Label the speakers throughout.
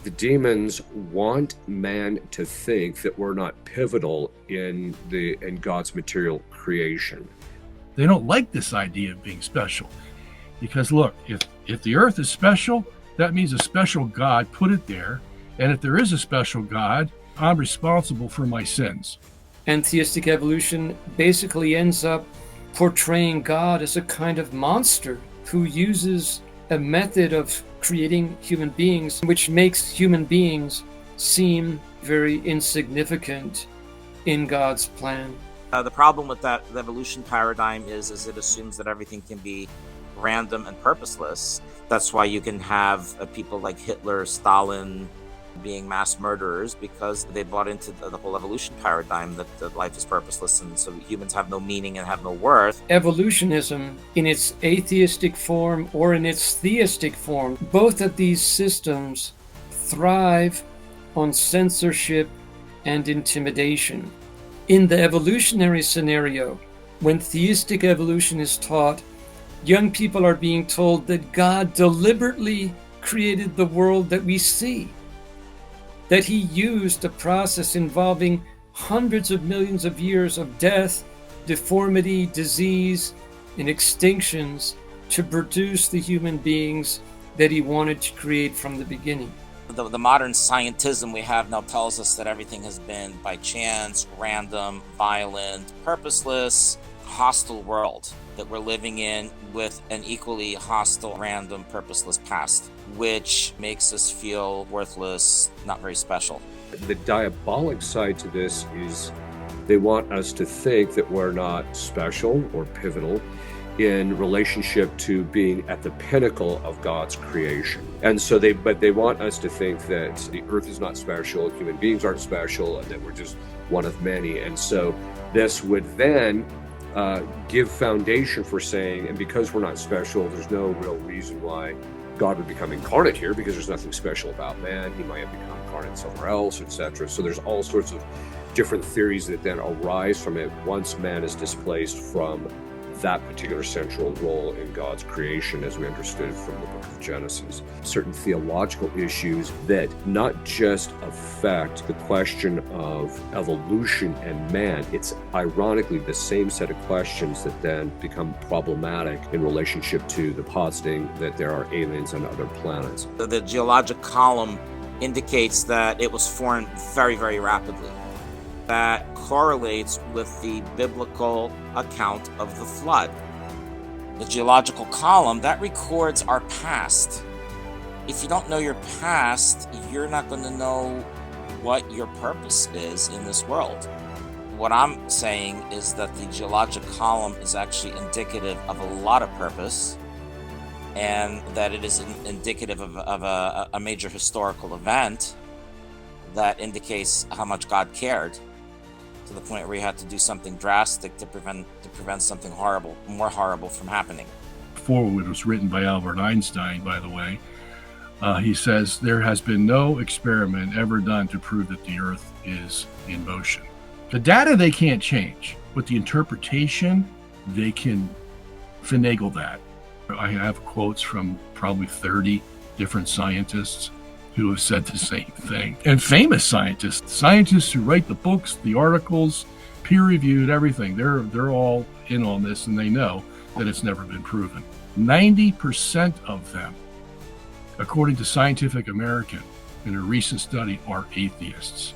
Speaker 1: The demons want man to think that we're not pivotal in God's material creation.
Speaker 2: They don't like this idea of being special. Because look, if the earth is special, that means a special God put it there. And if there is a special God, I'm responsible for my sins.
Speaker 3: And theistic evolution basically ends up portraying God as a kind of monster who uses a method of creating human beings, which makes human beings seem very insignificant in God's plan.
Speaker 4: The problem with the evolution paradigm is it assumes that everything can be random and purposeless. That's why you can have people like Hitler, Stalin being mass murderers, because they bought into the whole evolution paradigm that life is purposeless and so humans have no meaning and have no worth.
Speaker 3: Evolutionism, in its atheistic form or in its theistic form, both of these systems thrive on censorship and intimidation. In the evolutionary scenario, when theistic evolution is taught, young people are being told that God deliberately created the world that we see, that he used a process involving hundreds of millions of years of death, deformity, disease, and extinctions to produce the human beings that he wanted to create from the beginning.
Speaker 4: The modern scientism we have now tells us that everything has been by chance, random, violent, purposeless, hostile world that we're living in, with an equally hostile, random, purposeless past, which makes us feel worthless, not very special.
Speaker 1: The diabolic side to this is they want us to think that we're not special or pivotal in relationship to being at the pinnacle of God's creation. And so they want us to think that the earth is not special, human beings aren't special, and that we're just one of many. And so this would then give foundation for saying, and because we're not special, there's no real reason why God would become incarnate here, because there's nothing special about man. He might have become incarnate somewhere else, etc. So there's all sorts of different theories that then arise from it once man is displaced from that particular central role in God's creation as we understood from the book of Genesis. Certain theological issues that not just affect the question of evolution and man, it's ironically the same set of questions that then become problematic in relationship to the positing that there are aliens on other planets.
Speaker 4: The geologic column indicates that it was formed very, very rapidly. That correlates with the biblical account of the flood. The geological column, that records our past. If you don't know your past, you're not going to know what your purpose is in this world. What I'm saying is that the geologic column is actually indicative of a lot of purpose, and that it is indicative of a major historical event that indicates how much God cared, to the point where he had to do something drastic to prevent something horrible, more horrible, from happening.
Speaker 2: Foreword was written by Albert Einstein, by the way. He says, there has been no experiment ever done to prove that the Earth is in motion. The data they can't change, but the interpretation, they can finagle that. I have quotes from probably 30 different scientists who have said the same thing. And famous scientists who write the books, the articles, peer-reviewed, everything, they're all in on this, and they know that it's never been proven. 90% of them, according to Scientific American, in a recent study, are atheists,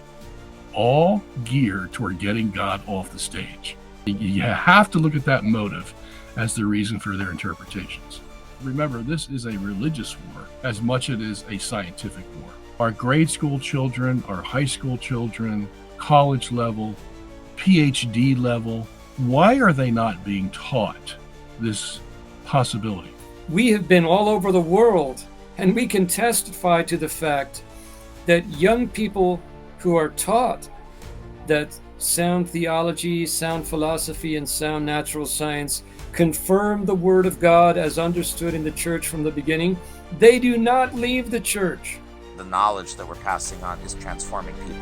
Speaker 2: all geared toward getting God off the stage. You have to look at that motive as the reason for their interpretations. Remember, this is a religious war as much as it is a scientific war. Our grade school children, our high school children, college level, PhD level, why are they not being taught this possibility?
Speaker 3: We have been all over the world, and we can testify to the fact that young people who are taught that sound theology, sound philosophy, and sound natural science confirm the Word of God as understood in the church from the beginning, they do not leave the church.
Speaker 4: The knowledge that we're passing on is transforming people.